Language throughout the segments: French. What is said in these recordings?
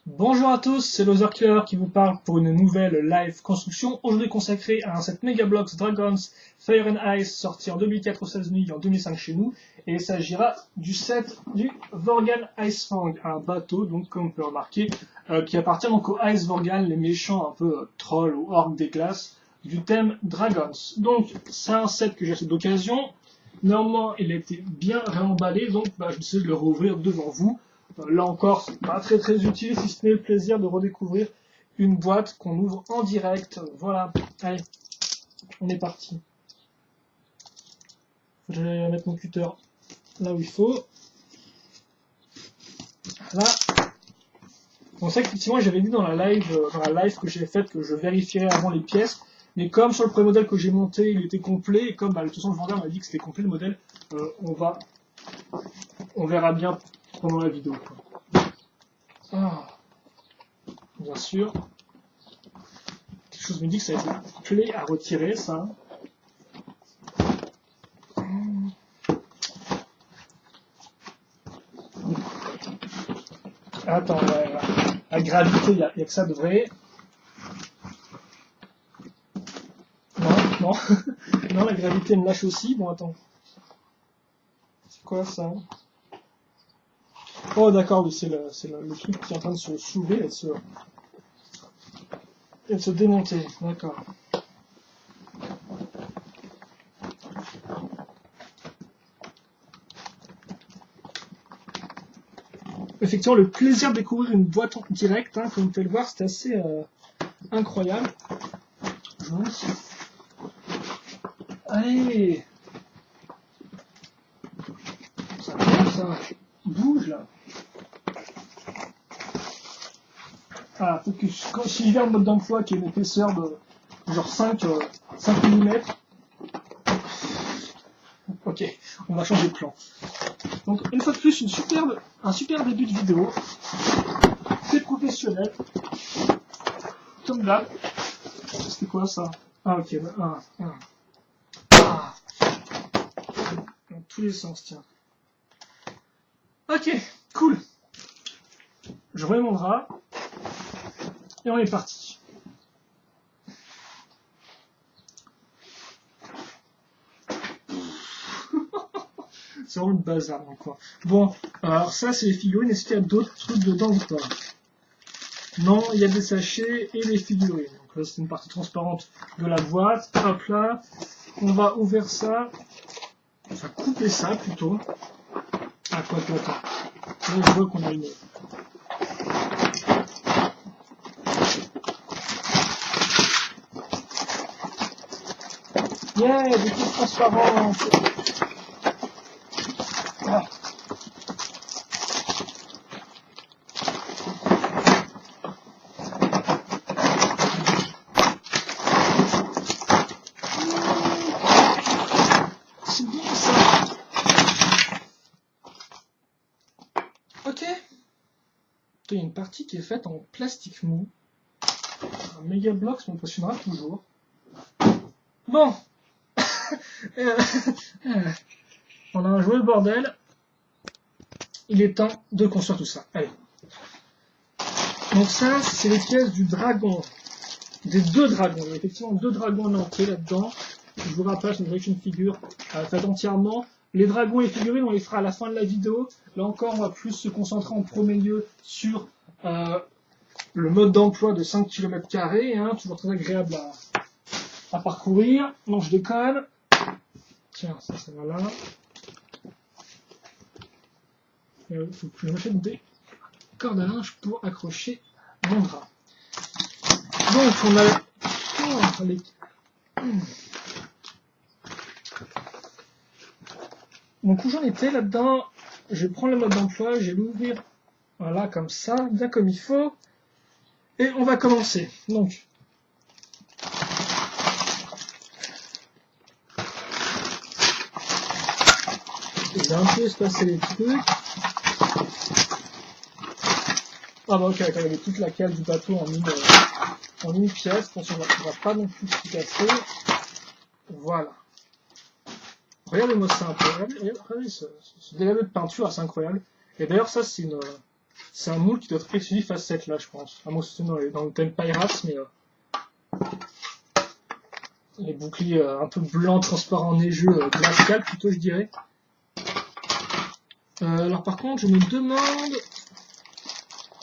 Bonjour à tous, c'est Loserkiller qui vous parle pour une nouvelle live construction, aujourd'hui consacrée à un set Megablocks Dragons Fire and Ice sorti en 2004 aux États-Unis et en 2005 chez nous, et il s'agira du set du Vorgal Icefang, un bateau, donc comme on peut remarquer, qui appartient donc aux Ice Vorgal, les méchants un peu trolls ou orques des glaces du thème Dragons. Donc c'est un set que j'ai acheté d'occasion, néanmoins il a été bien réemballé, donc je décide de le rouvrir devant vous. Là encore, c'est pas très utile, si ce n'est le plaisir de redécouvrir une boîte qu'on ouvre en direct. Voilà, allez, on est parti. Je vais mettre mon cutter là où il faut. Là. On sait qu'effectivement, j'avais dit dans la live que j'ai faite que je vérifierais avant les pièces. Mais comme sur le premier modèle que j'ai monté, il était complet, et comme de toute façon le vendeur m'a dit que c'était complet le modèle, on verra bien pendant la vidéo. Ah, bien sûr. Quelque chose me dit que ça va être clé à retirer, ça. Attends, la gravité, il n'y a que ça de vrai. Non. Non, la gravité me lâche aussi. Bon, attends. C'est quoi ça? Oh, d'accord, c'est le truc qui est en train de se s'ouvrir et de se démonter. D'accord. Effectivement, le plaisir de découvrir une boîte en direct, hein, comme vous pouvez le voir, c'est assez incroyable. Allez, ça bouge là. Ah, focus. Si je vais en mode d'emploi qui est une épaisseur de genre 5 mm. Ok, on va changer de plan. Donc une fois de plus, un superbe début de vidéo. C'est professionnel. Comme d'hab. C'était quoi ça? Ah ok, Ah. Dans tous les sens, tiens. Ok, cool. Je remets mon drap. Et on est parti. C'est vraiment le bazar, quoi. Bon, alors ça, c'est les figurines. Est-ce qu'il y a d'autres trucs dedans ou pas? Non, il y a des sachets et les figurines. Donc là, c'est une partie transparente de la boîte. Hop là. On va ouvrir ça. Enfin, couper ça, plutôt. Ah, quoi. Là, je vois qu'on a une... Yeah, des trucs transparents. Ah. C'est bien ça. Ok. Il y a une partie qui est faite en plastique mou. Un Megablox m'impressionnera toujours. Bon. On a un jouet bordel. Il est temps de construire tout ça. Allez. Donc ça, c'est les pièces du dragon. Des deux dragons. Il y a effectivement deux dragons en entier là-dedans. Je vous rappelle, c'est une action figure faite entièrement. Les dragons et les figurines, on les fera à la fin de la vidéo. Là encore, on va plus se concentrer en premier lieu sur le mode d'emploi de 5 km², hein, toujours très agréable à parcourir. Non, je déconne. Tiens, ça va là. Il faut que je m'achète des cordes à linge pour accrocher mon drap. Donc, on a les... Donc, où j'en étais là-dedans, je vais prendre le mode d'emploi, je vais l'ouvrir, voilà, comme ça, bien comme il faut. Et on va commencer. Donc, je vais un peu espacer les trucs. Ah bah ok, il y avait toute la cale du bateau en une pièce. Attention, on va pas non plus tout casser. Voilà. Regardez-moi ça un peu. Regardez ce dégât de peinture, c'est incroyable. Et d'ailleurs, ça, c'est C'est un moule qui doit être exclusif à 7 là, je pense. À moins que ce soit dans le thème Pirates, mais les boucliers un peu blancs, transparents, neigeux, glacial plutôt, je dirais. Alors par contre, je me demande,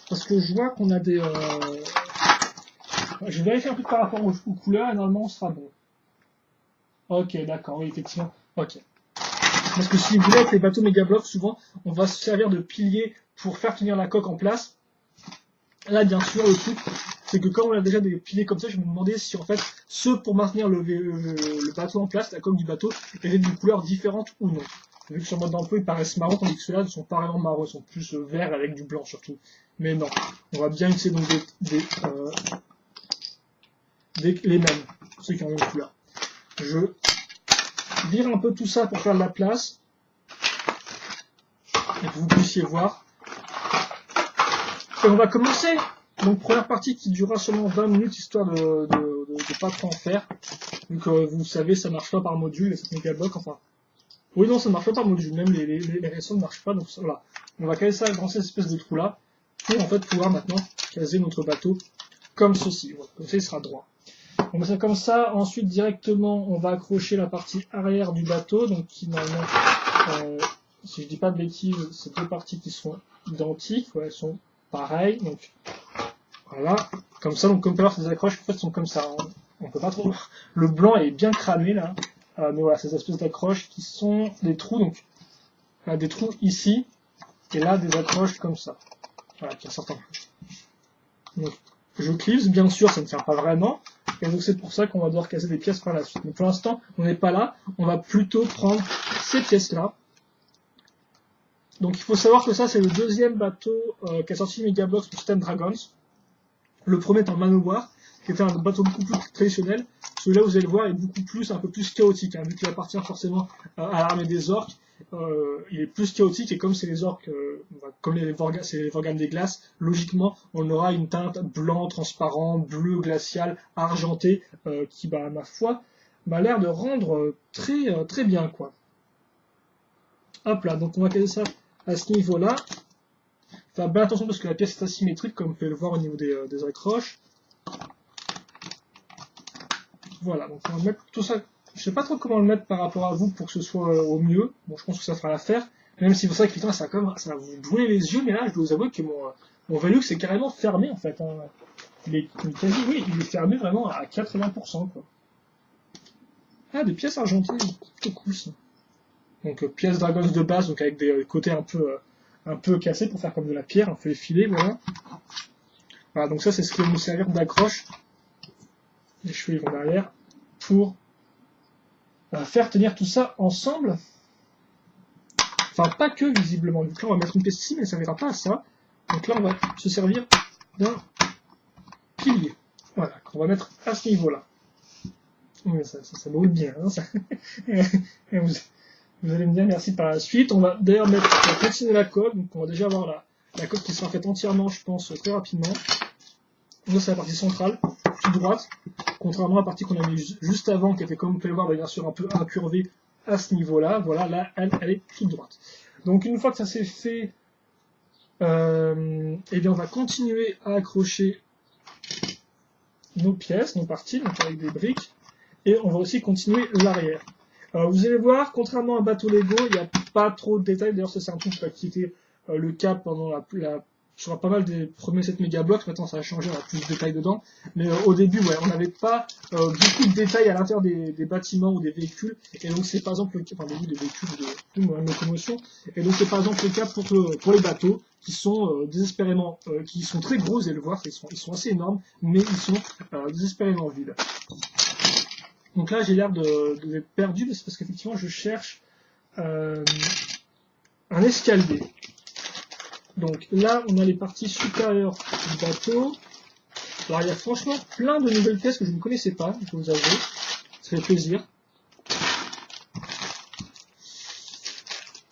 parce que je vois qu'on a des... Je vais vérifier un peu par rapport aux couleurs et normalement on sera bon. Ok, d'accord, oui, effectivement. Ok. Parce que si vous voulez, avec les bateaux Megablock, souvent, on va se servir de piliers pour faire tenir la coque en place. Là, bien sûr, le truc, c'est que quand on a déjà des piliers comme ça, je me demandais si en fait, ceux pour maintenir le bateau en place, la coque du bateau, étaient d'une couleur différente ou non. Vu que sur le mode d'emploi, ils paraissent marrons, tandis que ceux-là ne sont pas vraiment marrons, ils sont plus verts avec du blanc surtout. Mais non, on va bien utiliser donc les mêmes, ceux qui ont la même couleur. Je vire un peu tout ça pour faire de la place, et que vous puissiez voir. Et on va commencer. Donc première partie qui durera seulement 20 minutes, histoire de pas trop en faire. Donc vous savez, ça marche pas par module, les 7 mégablocs, enfin. Oui, non, ça ne marche pas par module, même les réseaux ne marchent pas, donc voilà. On va caler ça dans cette espèce de trou là, pour en fait pouvoir maintenant caser notre bateau comme ceci. Voilà. Comme ça, il sera droit. On va faire comme ça, ensuite directement on va accrocher la partie arrière du bateau, donc qui normalement, si je dis pas de bêtises, c'est deux parties qui sont identiques, ouais, elles sont pareilles, donc voilà, comme ça, donc comme tout à l'heure, ces accroches en fait sont comme ça, on peut pas trop, le blanc est bien cramé là, mais voilà, ces espèces d'accroches qui sont des trous, donc là, des trous ici, et là des accroches comme ça, voilà, qui ressortent un peu. Donc je clipse, bien sûr, ça ne tient pas vraiment, et donc c'est pour ça qu'on va devoir casser des pièces par la suite. Mais pour l'instant, on n'est pas là, on va plutôt prendre ces pièces-là. Donc il faut savoir que ça, c'est le deuxième bateau qui a sorti Megablox pour système Dragons. Le premier est en Manowar, qui était un bateau beaucoup plus traditionnel. Celui-là, vous allez le voir, est beaucoup plus, un peu plus chaotique, hein, vu qu'il appartient forcément à l'armée des orques. Il est plus chaotique, et comme c'est les orques, comme c'est les Vorganes des glaces, logiquement, on aura une teinte blanc, transparent, bleu, glacial, argenté, qui, à ma foi, m'a l'air de rendre très bien, quoi. Hop là, donc on va caler ça à ce niveau-là. Faire bien attention parce que la pièce est asymétrique, comme vous pouvez le voir au niveau des accroches. Voilà, donc on va mettre tout ça. Je sais pas trop comment le mettre par rapport à vous pour que ce soit au mieux. Bon, je pense que ça fera l'affaire. Même si vous savez que putain, ça va vous brûler les yeux, mais là, je dois vous avouer que mon Velux c'est carrément fermé en fait. Hein. Il est fermé vraiment à 80%, quoi. Ah, des pièces argentées, c'est cool ça. Donc pièces Dragons de base, donc avec des côtés un peu cassés pour faire comme de la pierre, un peu effilé, voilà. Voilà, donc ça c'est ce qui va nous servir d'accroche. Les cheveux ils vont derrière pour faire tenir tout ça ensemble. Enfin, pas que visiblement. Donc là, on va mettre une pièce ici, mais ça ne servira pas à ça. Donc là, on va se servir d'un pilier. Voilà, qu'on va mettre à ce niveau-là. Mais ça brûle bien. Hein, ça. Vous allez me dire merci par la suite. On va d'ailleurs continuer la coque. Donc on va déjà avoir la coque qui sera faite entièrement, je pense, très rapidement. Donc c'est la partie centrale, toute droite. Contrairement à la partie qu'on a mis juste avant, qui était, comme vous pouvez le voir, bien sûr un peu incurvée à ce niveau-là. Voilà, là, elle est toute droite. Donc une fois que ça s'est fait, eh bien on va continuer à accrocher nos pièces, nos parties, donc avec des briques, et on va aussi continuer l'arrière. Vous allez voir, contrairement à un bateau Lego, il n'y a pas trop de détails. D'ailleurs, ça c'est un truc qui était le cas pendant sur pas mal des premiers 7 mégablocs. Maintenant, ça a changé, on a plus de détails dedans. Mais au début, ouais, on n'avait pas beaucoup de détails à l'intérieur des bâtiments ou des véhicules. Et donc, c'est par exemple le cas, enfin, des véhicules de locomotion. Et donc, c'est par exemple le cas pour les bateaux qui sont désespérément, qui sont très gros, vous allez le voir, ils sont assez énormes, mais ils sont désespérément vides. Donc là, j'ai l'air d'être perdu, mais c'est parce qu'effectivement, je cherche un escalier. Donc là, on a les parties supérieures du bateau. Alors, il y a franchement plein de nouvelles pièces que je ne connaissais pas, je vous avoue. Ça fait plaisir.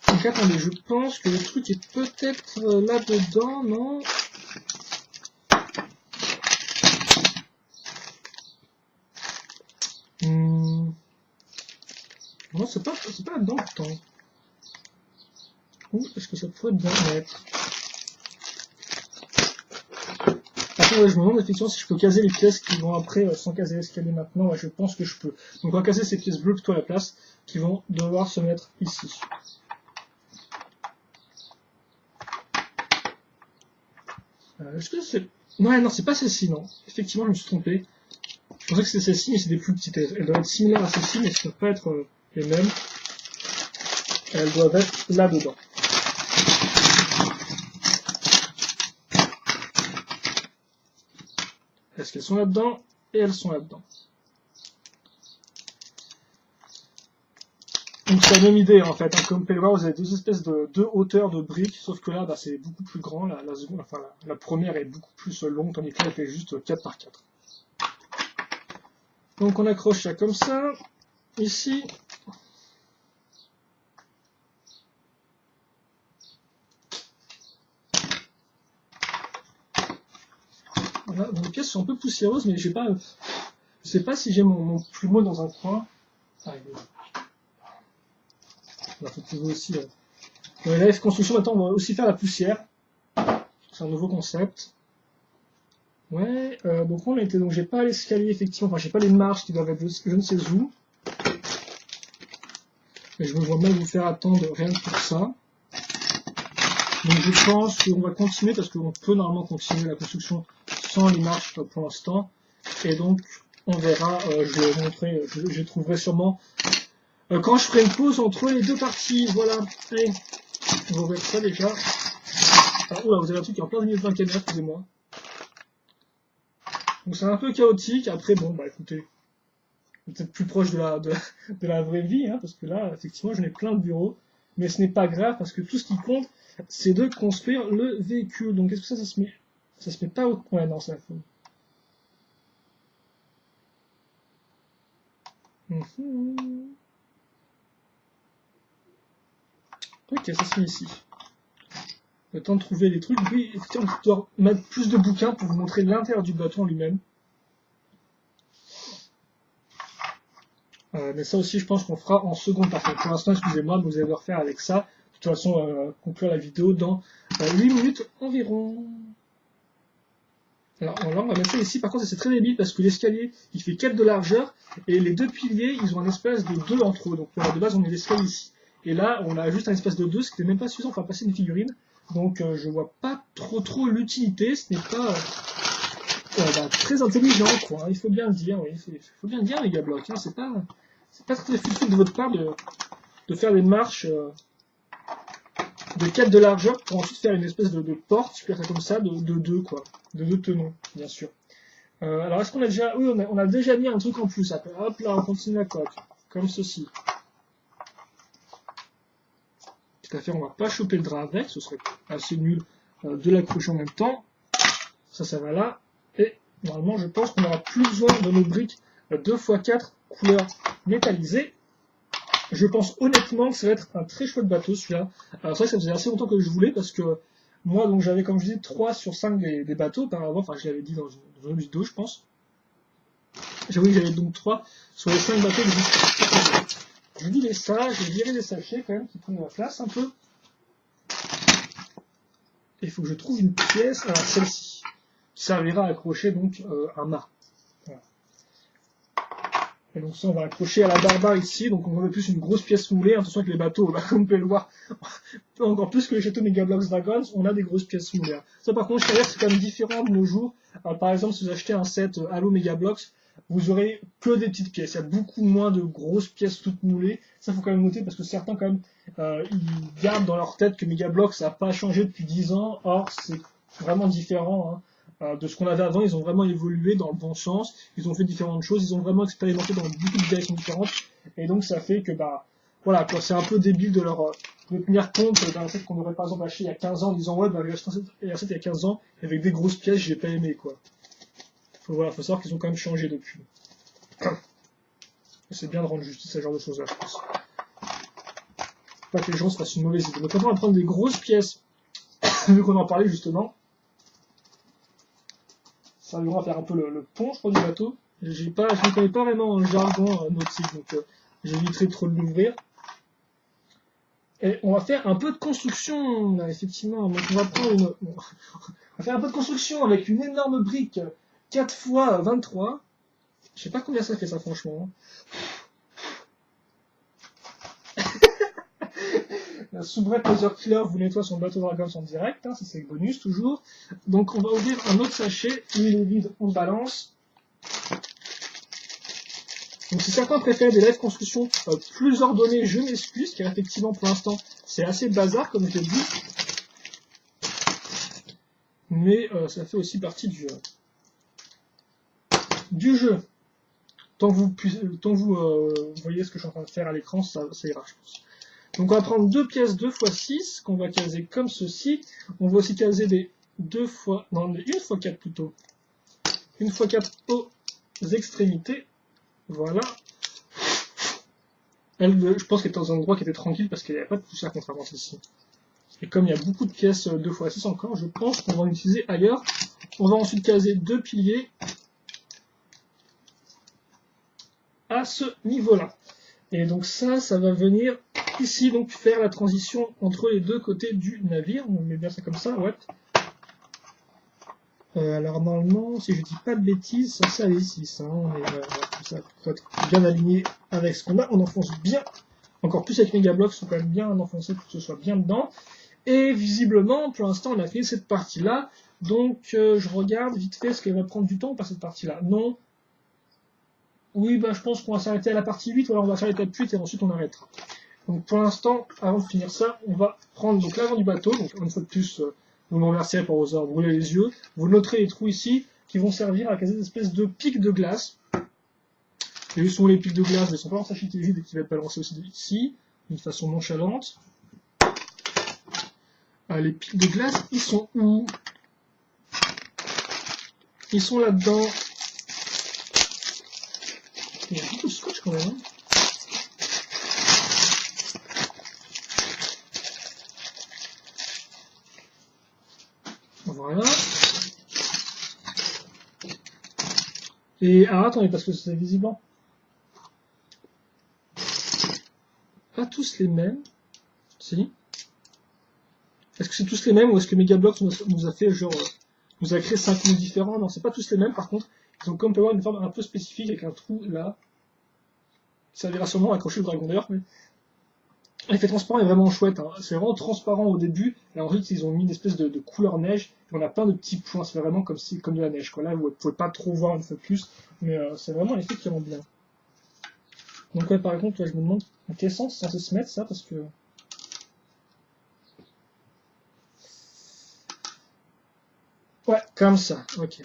Donc attendez, je pense que le truc est peut-être là-dedans, non ? Non, c'est pas là-dedans pourtant. Où est-ce que ça pourrait bien être ? je me demande effectivement si je peux caser les pièces qui vont après sans caser l'escalier maintenant. Ouais, je pense que je peux. Donc on va caser ces pièces bleues plutôt à la place qui vont devoir se mettre ici. Est-ce que c'est... Ouais, non, c'est pas celle-ci, non. Effectivement, je me suis trompé. Je pensais que c'était celle-ci, mais c'est des plus petites. Elles doivent être similaires à celle-ci, mais ça ne peut pas être les mêmes. Elles doivent être là-dedans. Est-ce qu'elles sont là-dedans? Et elles sont là-dedans. Donc c'est la même idée en fait, hein. Comme vous pouvez le voir, vous avez deux espèces de deux hauteurs de briques, sauf que là bah, c'est beaucoup plus grand, la seconde, enfin la première est beaucoup plus longue, tandis que là elle fait juste 4 par 4. Donc on accroche ça comme ça, ici. Voilà, donc les pièces sont un peu poussiéreuses, mais j'ai pas, je sais pas si j'ai mon plumeau dans un coin. Ah, il faut trouver aussi. Dans les live construction, maintenant, on va aussi faire la poussière. C'est un nouveau concept. Ouais, donc on était, donc j'ai pas l'escalier effectivement, enfin j'ai pas les marches qui doivent être je ne sais où. Et je me vois mal vous faire attendre rien que pour ça. Donc je pense qu'on va continuer parce qu'on peut normalement continuer la construction sans les marches pour l'instant. Et donc on verra, je vais vous montrer, je trouverai sûrement quand je ferai une pause entre les deux parties. Voilà, allez, on va ouvrir ça déjà. Alors, oula, vous avez un truc qui est en plein milieu de la caméra, excusez-moi. Donc c'est un peu chaotique, après bon bah écoutez, peut-être plus proche de la vraie vie, hein, parce que là, effectivement, j'en ai plein de bureaux, mais ce n'est pas grave, parce que tout ce qui compte, c'est de construire le véhicule. Donc est-ce que ça se met? Ça se met pas au... Ouais, non, c'est la faute. Ok, ça se met ici. Le temps de trouver les trucs. Oui, effectivement, on doit mettre plus de bouquins pour vous montrer l'intérieur du bateau en lui-même. Mais ça aussi, je pense qu'on fera en seconde partie. Pour l'instant, excusez-moi, vous allez devoir faire avec ça. De toute façon, conclure la vidéo dans 8 minutes environ. Alors là, on va mettre ça ici. Par contre, c'est très débile parce que l'escalier, il fait 4 de largeur et les deux piliers, ils ont un espèce de 2 entre eux. Donc de base, on met l'escalier ici. Et là, on a juste un espèce de 2, ce qui n'est même pas suffisant pour faire passer une figurine. Donc je vois pas trop l'utilité. Ce n'est pas très intelligent, quoi. Il faut bien le dire, oui. Il faut bien le dire, les Megabloks. Hein. C'est pas très futile de votre part de faire des marches de 4 de largeur pour ensuite faire une espèce de porte, je peux faire ça comme ça, de 2, quoi. De 2 tenons, bien sûr. Alors, est-ce qu'on a déjà... Oui, on a déjà mis un truc en plus. Après. Hop, là, on continue la coque. Comme ceci. Tout à fait, on va pas choper le drap avec. Ce serait assez nul de l'accrocher en même temps. Ça va là. Et normalement, je pense qu'on n'aura plus besoin de nos briques 2x4 couleur métallisée. Je pense honnêtement que ça va être un très chouette bateau celui-là. Alors c'est vrai que ça faisait assez longtemps que je voulais parce que moi donc j'avais comme je disais 3 sur 5 des bateaux auparavant, enfin je l'avais dit dans une autre vidéo je pense. J'avoue que j'avais donc 3 sur les 5 bateaux que j'ai. Je vidais ça, j'ai viré les sachets quand même qui prennent la place un peu. Et il faut que je trouve une pièce, alors celle-ci, qui servira à accrocher donc un mât. Voilà. Et donc ça, on va accrocher à la barre ici, donc on va mettre plus une grosse pièce moulée. Attention avec les bateaux, là, comme vous pouvez le voir, encore plus que les châteaux Megabloks Dragons, on a des grosses pièces moulées. Ça par contre, je dirais que c'est quand même différent de nos jours. Alors, par exemple, si vous achetez un set Halo Megabloks, vous aurez que des petites pièces. Il y a beaucoup moins de grosses pièces toutes moulées. Ça, faut quand même noter parce que certains, quand même, ils gardent dans leur tête que Megabloks, ça n'a pas changé depuis 10 ans. Or, c'est vraiment différent, hein. De ce qu'on avait avant, ils ont vraiment évolué dans le bon sens, ils ont fait différentes choses, ils ont vraiment expérimenté dans beaucoup de directions différentes, et donc ça fait que, bah, voilà, c'est un peu débile de tenir compte d'un set qu'on aurait par exemple acheté il y a 15 ans en disant ouais, bah, j'ai acheté un set il y a 15 ans, avec des grosses pièces, j'ai pas aimé, quoi. Faut savoir qu'ils ont quand même changé depuis. C'est bien de rendre justice à ce genre de choses-là, je pense. Pas que les gens se fassent une mauvaise idée. Donc on va prendre des grosses pièces, vu qu'on en parlait justement. Ça va faire un peu le pont, je crois, du bateau. Je ne connais pas vraiment un jargon nautique, donc j'éviterai trop de l'ouvrir. Et on va faire un peu de construction, là, effectivement. Donc on va prendre on va faire un peu de construction avec une énorme brique 4 x 23. Je sais pas combien ça fait ça, franchement. La soubrette Laser Killer vous nettoie son bateau Dragons en direct, hein, ça c'est le bonus toujours. Donc on va ouvrir un autre sachet, il est vide, on balance. Donc si certains préfèrent des live construction plus ordonnées, je m'excuse, car effectivement pour l'instant c'est assez bazar comme je l'ai dit. Mais ça fait aussi partie du jeu. Tant que vous voyez ce que je suis en train de faire à l'écran, ça ira, je pense. Donc on va prendre deux pièces 2 x 6, qu'on va caser comme ceci. On va aussi caser des 1 x 4 plutôt. 1 x 4 aux extrémités. Voilà. Je pense qu'elle était dans un endroit qui était tranquille parce qu'il n'y avait pas de poussière contrairement à celle-ci. Et comme il y a beaucoup de pièces 2 x 6 encore, je pense qu'on va en utiliser ailleurs. On va ensuite caser deux piliers à ce niveau-là. Et donc ça va venir ici, donc faire la transition entre les deux côtés du navire. On met bien ça comme ça, ouais. Alors normalement, si je dis pas de bêtises, ça est ici, ça. Tout ça faut être bien aligné avec ce qu'on a. On enfonce bien, encore plus avec Megablox, il faut quand même bien enfoncer pour que ce soit bien dedans. Et visiblement, pour l'instant, on a fini cette partie-là. Donc je regarde vite fait, est-ce qu'elle va prendre du temps ou pas cette partie-là? Non. Oui, je pense qu'on va s'arrêter à la partie 8, ou alors on va faire l'étape 8 et ensuite on arrêtera. Donc pour l'instant, avant de finir ça, on va prendre donc l'avant du bateau. Donc une fois de plus, vous me remercierez pour vous avoir brûlé les yeux. Vous noterez les trous ici qui vont servir à caser des espèces de pics de glace. Et où sont les pics de glace? Ils sont pas en sachet vide et qui va être balancé aussi ici, d'une façon nonchalante. Les pics de glace, ils sont où? Ils sont là-dedans. Il y a beaucoup de scotch quand même. Hein. Voilà. Et attendez, parce que c'est visiblement pas tous les mêmes. Si. Est-ce que c'est tous les mêmes ou est-ce que Megablox nous a fait genre nous a créé 5 mots différents? Non, c'est pas tous les mêmes. Par contre, ils ont comme peut avoir une forme un peu spécifique avec un trou là. Ça servira sûrement à accrocher le dragon d'ailleurs, mais l'effet transparent est vraiment chouette. Hein. C'est vraiment transparent au début, et ensuite ils ont mis une espèce de couleur neige, et on a plein de petits points. C'est vraiment comme de la neige. Quoi. Là, vous ne pouvez pas trop voir une fois de plus, mais c'est vraiment un effet qui rend bien. Donc ouais, par contre, je me demande en quel sens c'est censé se mettre ça, parce que... Ouais, comme ça, ok.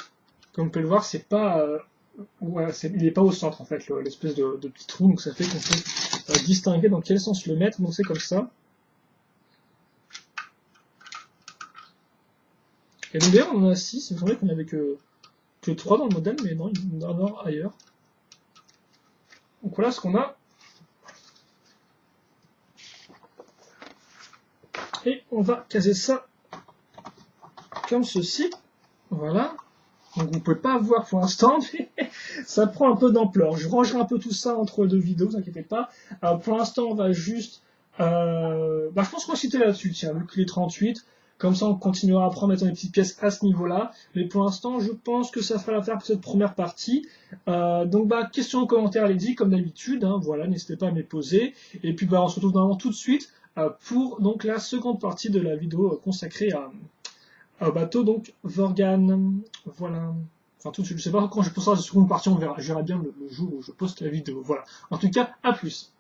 Comme vous pouvez le voir, c'est pas... il n'est pas au centre en fait, l'espèce de petit trou, donc ça fait qu'on peut distinguer dans quel sens le mettre, donc c'est comme ça. Et donc d'ailleurs on en a 6, il me semblait qu'on avait que 3 dans le modèle, mais non, il y en a ailleurs. Donc voilà ce qu'on a. Et on va caser ça comme ceci. Voilà. Donc vous ne pouvez pas voir pour l'instant, mais ça prend un peu d'ampleur. Je rangerai un peu tout ça entre deux vidéos, ne vous inquiétez pas. Alors pour l'instant, on va juste... je pense qu'on va citer là-dessus, tiens, vu qu'il est 38. Comme ça, on continuera après en mettant des petites pièces à ce niveau-là. Mais pour l'instant, je pense que ça fera l'affaire pour cette première partie. Donc, questions ou commentaires, allez-y, comme d'habitude. Hein, voilà, n'hésitez pas à me les poser. Et puis, on se retrouve normalement tout de suite pour donc la seconde partie de la vidéo consacrée au bateau, donc Vorgan. Voilà. Enfin, tout de suite, je sais pas quand je posterai la seconde partie, on verra. Je verrai bien le jour où je poste la vidéo. Voilà. En tout cas, à plus.